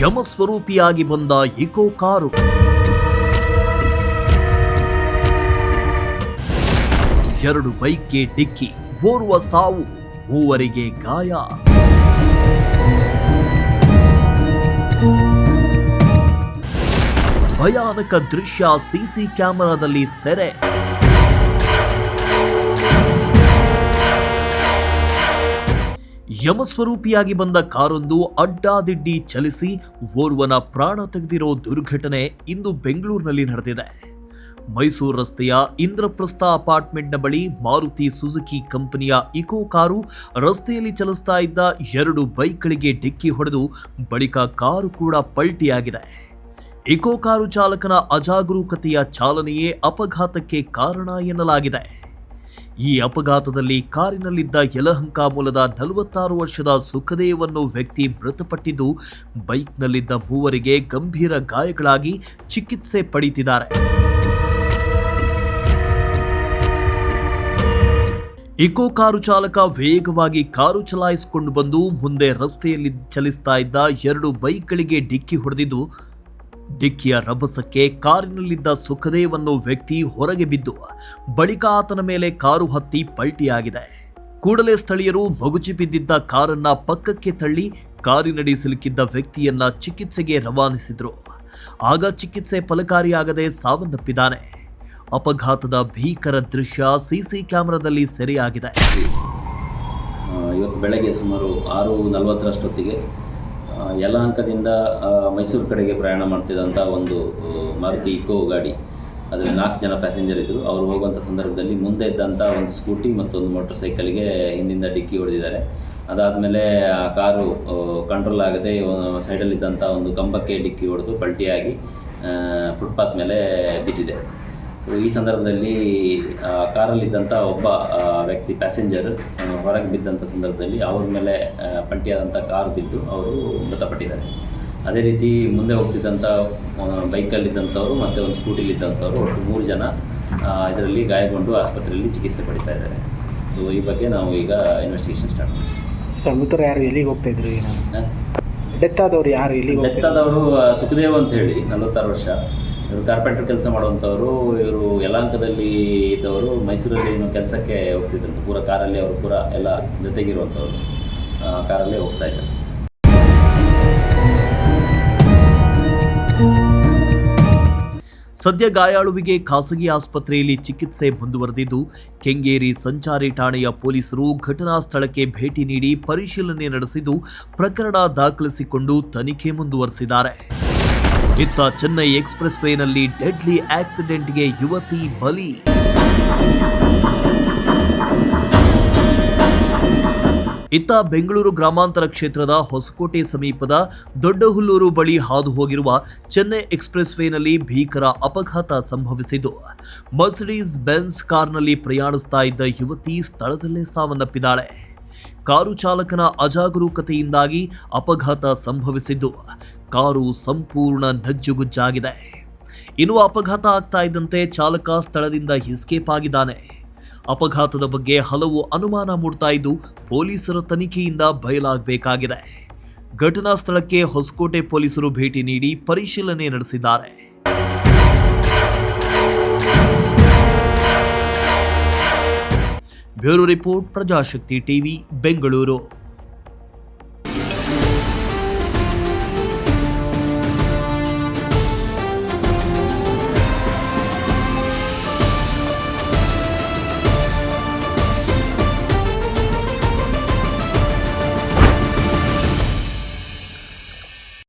ಯಮಸ್ವರೂಪಿಯಾಗಿ ಬಂದ eco car. ಎರಡು ಬೈಕ್ಗೆ ಡಿಕ್ಕಿ, ಓರ್ವ ಸಾವು, ಮೂವರಿಗೆ ಗಾಯ. ಭಯಾನಕ ದೃಶ್ಯ ಸಿಸಿ ಕ್ಯಾಮೆರಾದಲ್ಲಿ ಸೆರೆ. ಯಮಸ್ವರೂಪಿಯಾಗಿ ಬಂದ ಕಾರೊಂದು ಅಡ್ಡಾದಿಡ್ಡಿ ಚಲಿಸಿ ಓರ್ವನ ಪ್ರಾಣ ತೆಗೆದಿರೋ ದುರ್ಘಟನೆ ಇಂದು ಬೆಂಗಳೂರಿನಲ್ಲಿ ನಡೆದಿದೆ. ಮೈಸೂರು ರಸ್ತೆಯ ಇಂದ್ರಪ್ರಸ್ಥ ಅಪಾರ್ಟ್ಮೆಂಟ್ನ ಬಳಿ ಮಾರುತಿ ಸುಜುಕಿ ಕಂಪನಿಯ ಇಕೋ ಕಾರು ರಸ್ತೆಯಲ್ಲಿ ಚಲಿಸ್ತಾ ಇದ್ದ ಎರಡು ಬೈಕ್ಗಳಿಗೆ ಡಿಕ್ಕಿ ಹೊಡೆದು ಬಳಿಕ ಕಾರು ಕೂಡ ಪಲ್ಟಿಯಾಗಿದೆ. ಇಕೋ ಕಾರು ಚಾಲಕನ ಅಜಾಗರೂಕತೆಯ ಚಾಲನೆಯೇ ಅಪಘಾತಕ್ಕೆ ಕಾರಣ ಎನ್ನಲಾಗಿದೆ. ಈ ಅಪಘಾತದಲ್ಲಿ ಕಾರಿನಲ್ಲಿದ್ದ ಯಲಹಂಕ ಮೂಲದ 46 ವರ್ಷದ ಸುಖದೇವ್ ಅನ್ನೋ ವ್ಯಕ್ತಿ ಮೃತಪಟ್ಟಿದ್ದು, ಬೈಕ್ನಲ್ಲಿದ್ದ ಮೂವರಿಗೆ ಗಂಭೀರ ಗಾಯಗಳಾಗಿ ಚಿಕಿತ್ಸೆ ಪಡೆಯುತ್ತಿದ್ದಾರೆ. ಇಕೋ ಕಾರು ಚಾಲಕ ವೇಗವಾಗಿ ಕಾರು ಚಲಾಯಿಸಿಕೊಂಡು ಬಂದು ಮುಂದೆ ರಸ್ತೆಯಲ್ಲಿ ಚಲಿಸ್ತಾ ಇದ್ದ ಎರಡು ಬೈಕ್ಗಳಿಗೆ ಡಿಕ್ಕಿ ಹೊಡೆದಿದ್ದು, ಡಿಕ್ಕಿಯ ರಭಸಕ್ಕೆ ಕಾರಿನಲ್ಲಿದ್ದ ಸುಖದೇವ್ ಅನ್ನೋ ವ್ಯಕ್ತಿ ಹೊರಗೆ ಬಿದ್ದು ಬಳಿಕ ಆತನ ಮೇಲೆ ಕಾರು ಹತ್ತಿ ಪಲ್ಟಿಯಾಗಿದೆ. ಕೂಡಲೇ ಸ್ಥಳೀಯರು ಮಗುಚಿ ಬಿದ್ದಿದ್ದ ಕಾರನ್ನ ಪಕ್ಕಕ್ಕೆ ತಳ್ಳಿ ಕಾರಿನಡಿ ಸಿಲುಕಿದ್ದ ವ್ಯಕ್ತಿಯನ್ನ ಚಿಕಿತ್ಸೆಗೆ ರವಾನಿಸಿದ್ರು. ಆಗ ಚಿಕಿತ್ಸೆ ಫಲಕಾರಿಯಾಗದೆ ಸಾವನ್ನಪ್ಪಿದ್ದಾನೆ. ಅಪಘಾತದ ಭೀಕರ ದೃಶ್ಯ ಸಿಸಿ ಕ್ಯಾಮೆರಾದಲ್ಲಿ ಸೆರೆಯಾಗಿದೆ. ಇವತ್ತು ಬೆಳಗ್ಗೆ ಸುಮಾರು 6:40 ಯಲಹಂಕದಿಂದ ಮೈಸೂರು ಕಡೆಗೆ ಪ್ರಯಾಣ ಮಾಡ್ತಿದ್ದಂಥ ಒಂದು ಮಾರುತಿ ಇಕೋ ಗಾಡಿ, ಅದರಲ್ಲಿ 4 ಜನ ಪ್ಯಾಸೆಂಜರ್ ಇದ್ದರು. ಅವರು ಹೋಗುವಂಥ ಸಂದರ್ಭದಲ್ಲಿ ಮುಂದೆ ಇದ್ದಂಥ ಒಂದು ಸ್ಕೂಟಿ ಮತ್ತೊಂದು ಮೋಟರ್ ಸೈಕಲ್ಗೆ ಹಿಂದಿಂದ ಡಿಕ್ಕಿ ಹೊಡೆದಿದ್ದಾರೆ. ಅದಾದಮೇಲೆ ಆ ಕಾರು ಕಂಟ್ರೋಲ್ ಆಗದೆ ಸೈಡಲ್ಲಿದ್ದಂಥ ಒಂದು ಕಂಬಕ್ಕೆ ಡಿಕ್ಕಿ ಹೊಡೆದು ಪಲ್ಟಿಯಾಗಿ ಫುಟ್ಪಾತ್ ಮೇಲೆ ಬಿದ್ದಿದೆ. ಈ ಸಂದರ್ಭದಲ್ಲಿ ಕಾರಲ್ಲಿದ್ದಂಥ ಒಬ್ಬ ವ್ಯಕ್ತಿ ಪ್ಯಾಸೆಂಜರ್ ಹೊರಗೆ ಬಿದ್ದಂಥ ಸಂದರ್ಭದಲ್ಲಿ ಅವ್ರ ಮೇಲೆ ಪಲ್ಟಿಯಾದಂಥ ಕಾರು ಬಿದ್ದು ಅವರು ಮೃತಪಟ್ಟಿದ್ದಾರೆ. ಅದೇ ರೀತಿ ಮುಂದೆ ಹೋಗ್ತಿದ್ದಂಥ ಬೈಕಲ್ಲಿದ್ದಂಥವ್ರು ಮತ್ತು ಒಂದು ಸ್ಕೂಟಿಲಿದ್ದಂಥವ್ರು ಒಟ್ಟು 3 ಜನ ಇದರಲ್ಲಿ ಗಾಯಗೊಂಡು ಆಸ್ಪತ್ರೆಯಲ್ಲಿ ಚಿಕಿತ್ಸೆ ಪಡಿತಾ ಇದ್ದಾರೆ. ಸೊ ಈ ಬಗ್ಗೆ ನಾವು ಈಗ ಇನ್ವೆಸ್ಟಿಗೇಷನ್ ಸ್ಟಾರ್ಟ್ ಮಾಡಿದ್ದೀವಿ. ಸರ್, ಮೃತರು ಯಾರು ಎಲ್ಲಿಗೆ ಹೋಗ್ತಾ ಇದ್ರು? ಡೆತ್ ಆದವರು ಯಾರು ಎಲ್ಲಿಗೆ? ಡೆತ್ ಆದವರು ಸುಖದೇವ್ ಅಂತ ಹೇಳಿ 46 ವರ್ಷ. ಇವರು ಕಾರ್ಪೆಂಟರ್ ಕೆಲಸ ಮಾಡುವಂಥವ್ರು. ಇವರು ಯಲಹಂಕದಲ್ಲಿ ಇದ್ದವರು, ಮೈಸೂರಲ್ಲಿ ಇನ್ನೂ ಕೆಲಸಕ್ಕೆ ಹೋಗ್ತಿದ್ದಂಥ ಪೂರ ಕಾರಲ್ಲಿ ಅವರು ಪೂರ ಎಲ್ಲ ಜೊತೆಗಿರುವಂಥವ್ರು ಕಾರಲ್ಲೇ ಹೋಗ್ತಾ ಇದ್ದಾರೆ. ಸದ್ಯ ಗಾಯಾಳುವಿಗೆ ಖಾಸಗಿ ಆಸ್ಪತ್ರೆಯಲ್ಲಿ ಚಿಕಿತ್ಸೆ ಮುಂದುವರೆದಿದ್ದು, ಕೆಂಗೇರಿ ಸಂಚಾರಿ ಠಾಣೆಯ ಪೊಲೀಸರು ಘಟನಾ ಸ್ಥಳಕ್ಕೆ ಭೇಟಿ ನೀಡಿ ಪರಿಶೀಲನೆ ನಡೆಸಿದ್ದು, ಪ್ರಕರಣ ದಾಖಲಿಸಿಕೊಂಡು ತನಿಖೆ ಮುಂದುವರೆಸಿದ್ದಾರೆ. ಇತ್ತ ಚೆನ್ನೈ ಎಕ್ಸ್‌ಪ್ರೆಸ್ ವೇನಲ್ಲಿ ಡೆಡ್ಲಿ ಆಕ್ಸಿಡೆಂಟ್ಗೆ ಯುವತಿ ಬಲಿ. ಇತ್ತ ಬೆಂಗಳೂರು ಗ್ರಾಮಾಂತರ ಕ್ಷೇತ್ರದ ಹೊಸಕೋಟೆ ಸಮೀಪದ ದೊಡ್ಡಹುಲ್ಲೂರು ಬಳಿ ಹಾದು ಹೋಗಿರುವ ಚೆನ್ನೈ ಎಕ್ಸ್‌ಪ್ರೆಸ್ ವೇನಲ್ಲಿ ಭೀಕರ ಅಪಘಾತ ಸಂಭವಿಸಿದ್ದು, ಮರ್ಸಿಡೀಸ್ ಬೆನ್ಸ್ ಕಾರ್ನಲ್ಲಿ ಪ್ರಯಾಣಿಸ್ತಾ ಇದ್ದ ಯುವತಿ ಸ್ಥಳದಲ್ಲೇ ಸಾವನ್ನಪ್ಪಿದ್ದಾಳೆ. ಕಾರು ಚಾಲಕನ ಅಜಾಗರೂಕತೆಯಿಂದಾಗಿ ಅಪಘಾತ ಸಂಭವಿಸಿದ್ದು, ಕಾರು ಸಂಪೂರ್ಣ ನಜ್ಜುಗುಜ್ಜಾಗಿದೆ. ಇನ್ನು ಅಪಘಾತ ಆಗ್ತಾ ಇದ್ದಂತೆ ಚಾಲಕ ಸ್ಥಳದಿಂದ ಎಸ್ಕೇಪ್ ಆಗಿದ್ದಾನೆ. ಅಪಘಾತದ ಬಗ್ಗೆ ಹಲವು ಅನುಮಾನ ಮೂಡ್ತಾ ಇದ್ದು, ಪೊಲೀಸರ ತನಿಖೆಯಿಂದ ಬಯಲಾಗಬೇಕಾಗಿದೆ. ಘಟನಾ ಸ್ಥಳಕ್ಕೆ ಹೊಸಕೋಟೆ ಪೊಲೀಸರು ಭೇಟಿ ನೀಡಿ ಪರಿಶೀಲನೆ ನಡೆಸಿದ್ದಾರೆ. Bureau report, Prajashakti TV, Bengaluru.